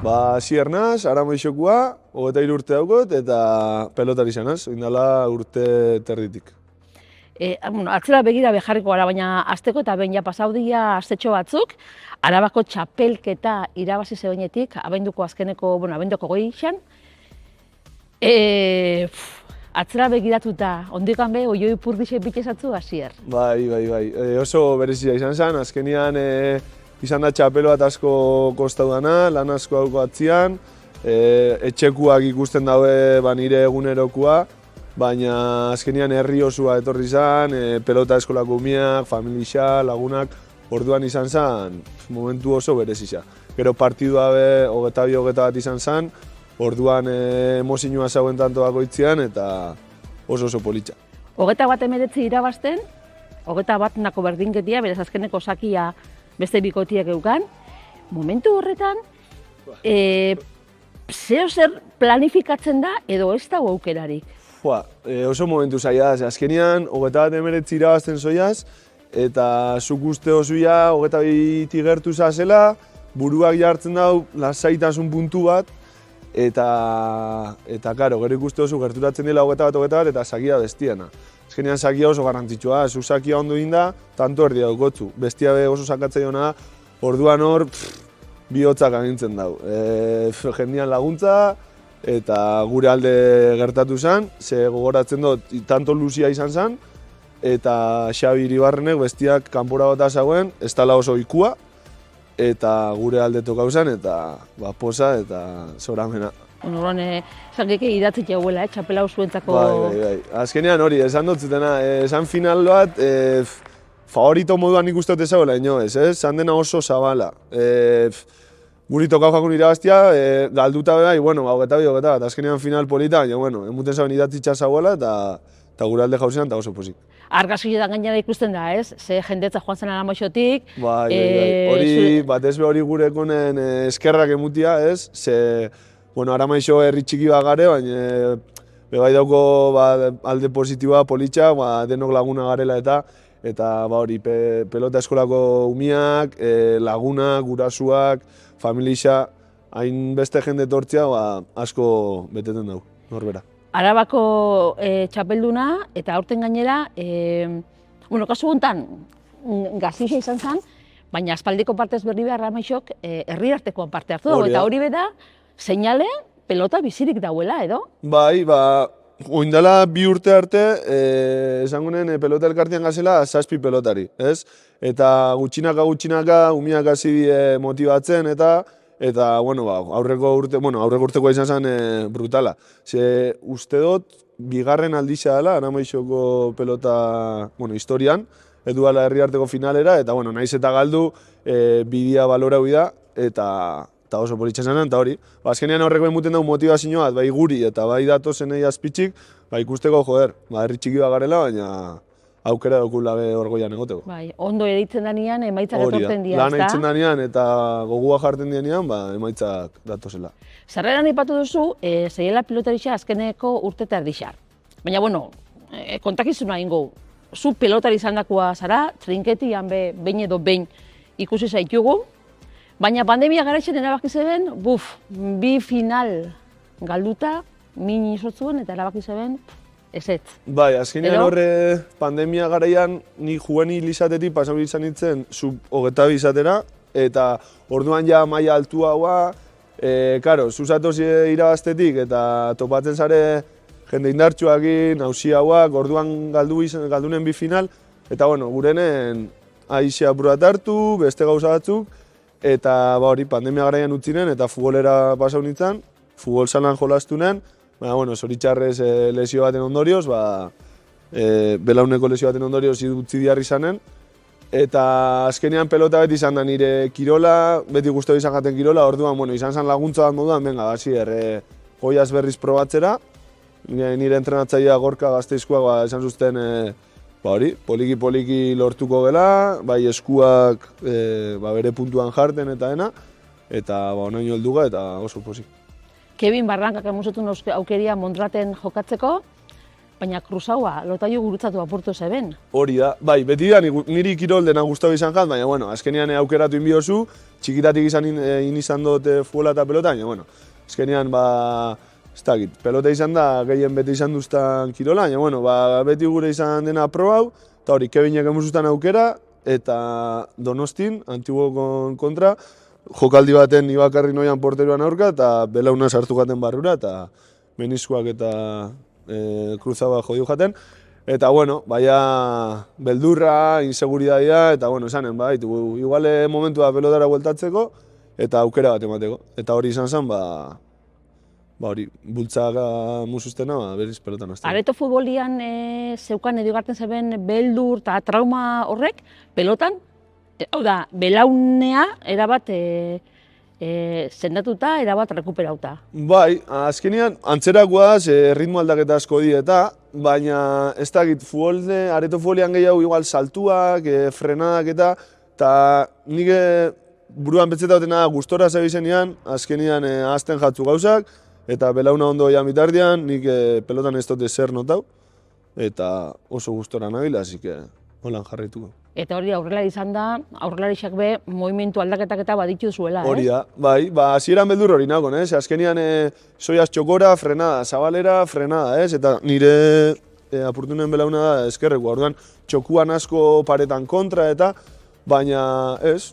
Ba, hasier naz, Aramoixokua, 23 urte daukot, eta pelotari zanaz, indala urte terditik. Atzera begira bejarriko gara, baina asteko eta behin ja pasaudia astetxo batzuk, Arabako txapelketa irabazi zebenetik, abenduko azkeneko, abenduko goixan. Atzera begiratuta, ondikan be, oioi purdixe bitezatzu hasier. Bai. Oso berezia izan zen, azkenian izan da txapelo bat asko kostau dana, lan asko dauko atzian, etxekuak ikusten daue nire egunerokoa, baina azkenian herri osua etorri zen, pelota eskolako umiak, familia, lagunak, orduan izan zen, momentu oso berezia. Gero partidua be, 22 bat izan zen, orduan emozinua zauen tanto bakoitzean eta oso politxa. 21 irabazten, 21 nako berdinketia, beraz azkeneko sakia beste bikotiek eukan. Momentu horretan, zeo zer planifikatzen da edo ez dago aukerarik? Oso momentu zaila da, azkenean 21 irabazten zoiaz, eta zuk uste osuia 22 gertu zazela, buruak jartzen dau lasaitasun puntu bat, eta karo, gero ikuste oso gerturatzen dela 21 eta sakia bestiana. Azkenean sakia oso garrantzitsua, zu sakia ondo inda, tanto erdia daukotzu. Bestia be oso sakatzea jona, orduan hor, bihotzak agintzen dau. Jendean laguntza, eta gure alde gertatu zen, ze gogoratzen dut, tanto luzia izan zen, eta Xabi Iribarrenek bestiak kanpora bota zauen, ez tala oso ikua, eta gure alde tokau zen, eta posa eta zoramena. Horren, zangeke idatzik jauela, txapela zuentzako... Bai. Azkenean hori, esan dut zutena, esan final bat, favorito moduan ikuste dut ezagoela, inoez, esan dena oso zabala. Guri tokau jakun irabaztia, galduta bai, hogeta, azkenean final polita, baina, emuten zauen idatzitza zagoela, eta gure alde jauzean, eta oso posik. Argazkiletan gainera ikusten da, ez? Ze jendetza joan zen Aramoixotik. Bai. Hori, batez be hori gure ekonen eskerrak emutia, ez? Ze, Aramaixo herri txiki bat gare, baina bai dauko alde positiboa, politxa, denok laguna garela eta hori pelota eskolako umiak, lagunak, gurasuak, familia, hain beste jende etortzea, asko beteten dugu, norbera. Arabako txapelduna eta aurten gainera, kasu honetan Gazixa izan zen, baina aspaldiko partez berri behar Aramaixok herri artekoan parte hartu dago, eta hori beda, seinale pelota bizirik dauela, edo? Bai, oindala 2 urte arte, esango nuen pelota elkartean gazela 7 pelotari, ez? Eta gutxinaka, umiak hasi motibatzen eta aurreko urtekoa izan zen brutala. Ze uste dut, bigarren aldizia dela, Aramoixoko pelota historian, edu ala herri arteko finalera, eta naiz eta galdu, bidia balora hui da, eta oso politxa zen, eta hori. Azkenean horreko emuten dugu motivazio bat, bai guri eta bai datozen egin azpitzik, ikusteko, herri txiki bat garela, baina aukera daukula orgoian egoteko. Bai, ondo editzen danean, emaitzak etortzen dira, ezta? Lan editzen danean eta gogua jartzen danean, emaitzak datozela. Sarreran aipatu duzu, zeiela pilotarixa azkeneko urte eta erdixar. Baina, kontakizuna ingo, zu pelotari izandakoa zara, trinketian behin edo behin ikusi zaitugu, baina pandemia garatzen erabaki zeben, bi final galduta, min izotzuen eta erabaki zeben, ezetz. Bai, azkenean horre pandemia garaian ni juvenil izatetik pasau izan nintzen sub-22 izatera, eta orduan ja maila altua hua, zuzatoz irabaztetik eta topatzen zare jende indartsuakin, hausia hauak, orduan galdunen bi final, eta gurenen aizea apurat hartu, beste gauza batzuk, eta pandemia garaian utzinen eta futbolera pasau nintzen, futbol salan jolastunen, zoritxarrez lesio baten ondorioz, belauneko lesio baten ondorioz utzi diarri izanen, eta azkenean pelota beti izan da nire kirola, beti guztu izan jaten kirola, orduan izan zen laguntza bat moduan, goiaz berriz probatzera, nire entrenatzailea Gorka Gazteizkoak esan zuzten poliki lortuko gela, bai eskuak bere puntuan jarten eta dena, eta onaino helduga eta oso pozik. Kevin Barrankak emusutun aukeria Mondraten jokatzeko, Baina kruzaua, lotailu gurutzatu apurtu zeben. Hori da, bai, beti da, niri kirol dena gustatu izan jat, baina, bueno, azkenean aukeratu inbiozu, txikitatik izan dut futbola eta pelota, baina, bueno, azkenean, ez dakit, pelota izan da, gehien beti izan duztan kirola, baina, bueno, beti gure izan dena probau, eta hori, Kevinek emuzuztan aukera, eta Donostin, Antiguo kontra, jokaldi baten ni bakarri noian porteruan aurka, eta belauna sartu gaten barrura, eta meniskuak eta kruzaba jodiu jaten. Eta, bueno, baina beldurra, inseguridadia, eta, bueno, esanen, igual momentua pelotara bueltatzeko, eta aukera bat emateko. Eta hori izan zen, hori, bultzaka musustena, berriz pelotan azten. Areto futbolian zeukan edigarten zeben beldur eta trauma horrek, pelotan, hau da, belaunea erabat sendatuta, erabat rekuperauta. Bai, azkenean, antzerakoaz, ritmo aldaketa asko dieta, baina ez dakit, areto futbolian gehiago igual saltuak, frenadak eta nik buruan betzetautenea gustora zebizenean, azkenean ahazten jatzu gauzak, eta belauna ondo ja mitardian, nik pelotan ez dute zer notau, eta oso gustora nabil, hasi que holan jarraituko. Eta hori aurrelari izan da, aurrelarixak be, movimentu aldaketak eta baditu zuela, Hori da, bai, hasieran beldur hori nagon, azkenean soiaz txokora, frenada, zabalera, frenada, eta nire apurtunen belauna da eskerreko, orduan txokuan asko paretan kontra eta, baina ez,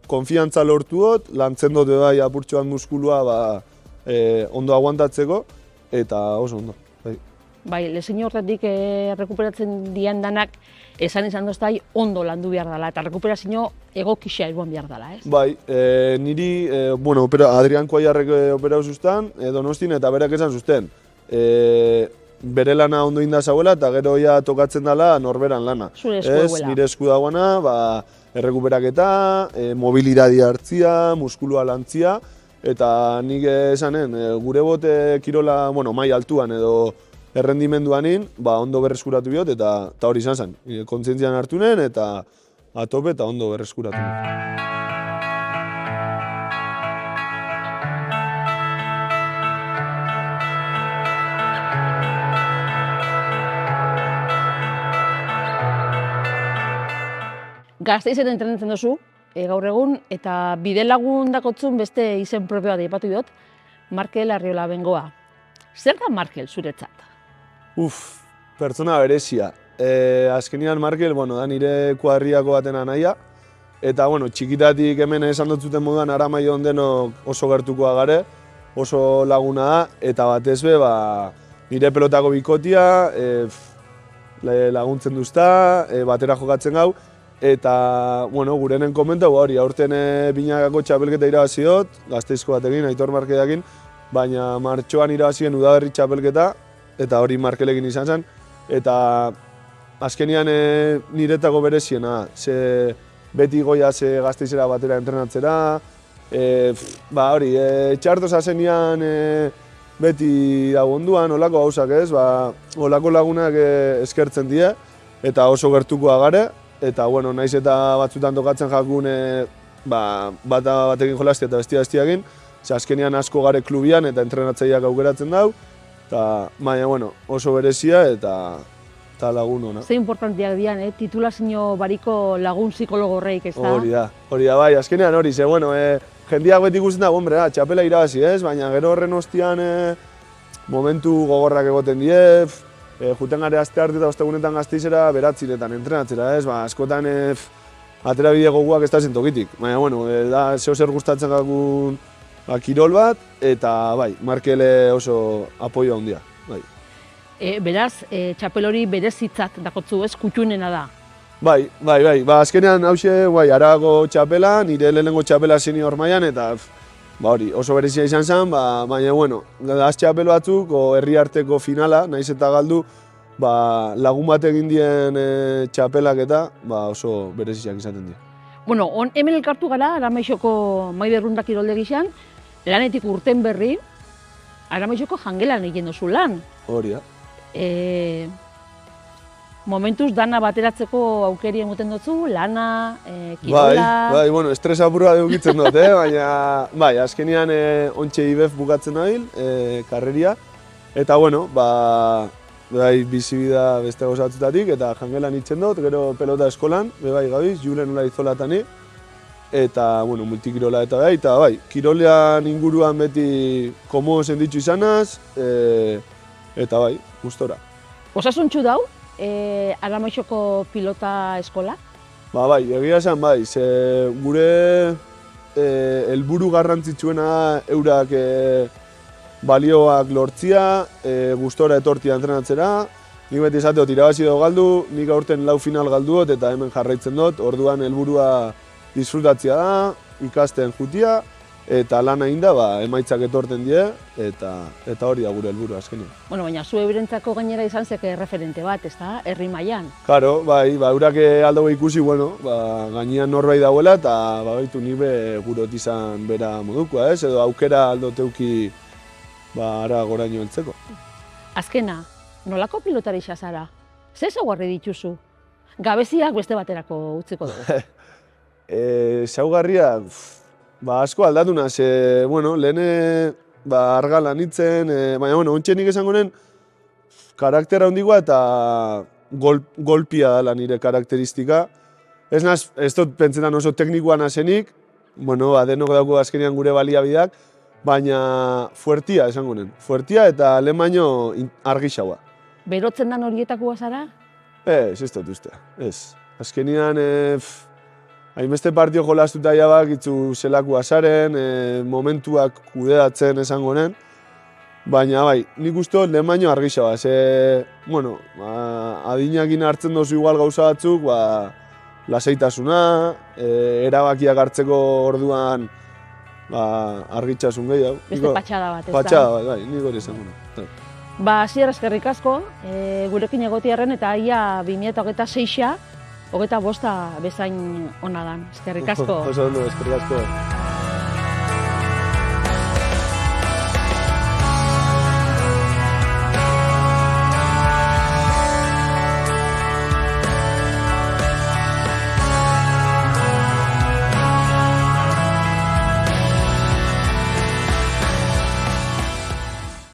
konfiantza lortu dut, lantzen dut bai apurtxoan muskulua ondo aguantatzeko, eta oso ondo. Bai, lezin horretik rekuperatzen dian danak, izan doztai ondo landu behar dela, eta rekuperazio egokixea egon behar dela, ez? Bai, niri, Adrian Kuaiarrek operau zuztan, Donostin, eta berak esan zuzten. Bere lana ondo inda zauela, eta gero ja tokatzen dela norberan lana. Zure esku eguela. Nire esku dagoena, errekuperaketa, mobilidadia hartzia, muskulua lantzia, eta nik esanen, gure bote kirola, mai altuan edo errendimenduanin, ondo berreskuratu biot, eta hori izan zen. Kontzientzian hartu nen, eta atope eta ondo berreskuratu nen. Gazteizen entrenatzen duzu, gaur egun, eta bidelagun dakotzun beste izen propioa daipatu dut, Markel Arriola Bengoa. Zer da Markel zuretzat? Pertsona berezia. Azkenean Markel, da nire kuadriako batena naia, eta txikitatik hemen esan dut zuten moduan Aramaio denok oso gertukoa gare, oso laguna da, eta batez be, nire pelotako bikotia, laguntzen duzta, batera jokatzen gau, eta, gurenen komentau hori, aurten binakako txapelketa irabazi dut, Gasteizko batekin, Aitor Markedekin, baina martxoan irabazien udaberri txapelketa, eta hori Markelekin izan zen, eta azkenean niretako bereziena, ze beti goia ze Gasteizera batera entrenatzera, hori, txartoz azenian beti dagonduan, olako gauzak ez, olako lagunak eskertzen die, eta oso gertukoa gare, eta naiz eta batzutan tokatzen jakun bata batekin jolastia eta bestia-bestiakin, ze azkenean asko gare klubian eta entrenatzaileak aukeratzen dau, eta baina oso berezia eta lagun hona. Ze importantiak dian, titulazio bariko lagun psikologo horreik, ez da? Hori da, bai, azkenean hori, ze jendeak beti ikusten da, txapela irabazi ez, baina gero horren ostian momentu gogorrak egoten die, juten gare aste arte eta ostegunetan Gasteizera beratziretan entrenatzera ez, askotan atera bide goguak ez da zentokitik. Baina, da zeo zer gustatzen gakun kirol bat, eta bai, Markele oso apoio handia. Beraz, txapel hori berezitzat dakotzu ez, kutxunena da. Bai, azkenean hause, Aragako txapela, nire lehenengo txapela senior mailan, eta hori, oso berezia izan zen, baina, az txapel batzuk, herri arteko finala, naiz eta galdu, lagun bat egin dien txapelak eta oso bereziak izaten dira. Hemen elkartu gara, Aramaixoko Maider Rundak kirolde gizan, lanetik urten berri, Aramaixoko jangelan egin duzu lan. Hori da. Momentuz dana bateratzeko aukeri emoten dutzu, lana, kirola... Bai, estresa apurra edukitzen dut, baina azkenean ontxe IBEF bukatzen nabil, karreria, eta bai bizibida beste gozatzutatik, eta jangelan itzen dut, gero pelota eskolan, bai gabiz, Julen nola izolatani, eta, bueno, multikirola eta bai, kirolean inguruan beti komo senditzu izanaz, eta bai, gustora. Osasuntxu dau, Aramaixoko pilota eskola? Bai, egia esan bai, ze gure helburu garrantzitsuena eurak balioak lortzia, gustora etortia entrenatzera, nik beti esateot irabazi dut galdu, nik aurten lau final galduot eta hemen jarraitzen dut, orduan helburua disfrutatzia da, ikasten jutia, eta lan egin da, emaitzak etorten die, eta hori da gure helburua azkenean. Bueno, baina zu eurentzako gainera izan zeke referente bat, ezta, herri mailan. Karo, bai, eurak aldo ikusi, bueno, gainean norbait dauela, eta baitu nibe gurot izan bera modukoa, ez? Edo aukera aldo teuki ara goraino heltzeko. Azkena, nolako pilotari zara? Ze ezaugarri dituzu? Gabeziak beste baterako utziko dugu. Ezaugarria, asko aldatu naz, bueno, lehen argalan hitzen, baina, bueno, ontxe nik esango nen, karaktera handikoa eta golpia dela nire karakteristika. Ez dut pentsetan oso teknikoa nazenik, bueno, denok dauko azkenean gure baliabideak, baina fuertia esango nen. Fuertia eta lehen baino argixaua. Berotzen dan horietakoa zara? Ez dut uste, ez. Azkenean, hainbeste partio jolastuta jabak itzu zelakua zaren, momentuak kudeatzen esango nen, baina bai, nik uste lehen baino argixaua. Bueno, adinakin hartzen dozu igual gauza batzuk, lasaitasuna, erabakiak hartzeko orduan argitxasun gehiago. Beste patxada bat, ez da? Patxada bat, bai, nik hori esango nen. Zier eskerrik asko, gurekin egotiarren eta ia 2026a, 25 bezain ona dan. Eskerrik asko. Oso ondo, eskerrik asko.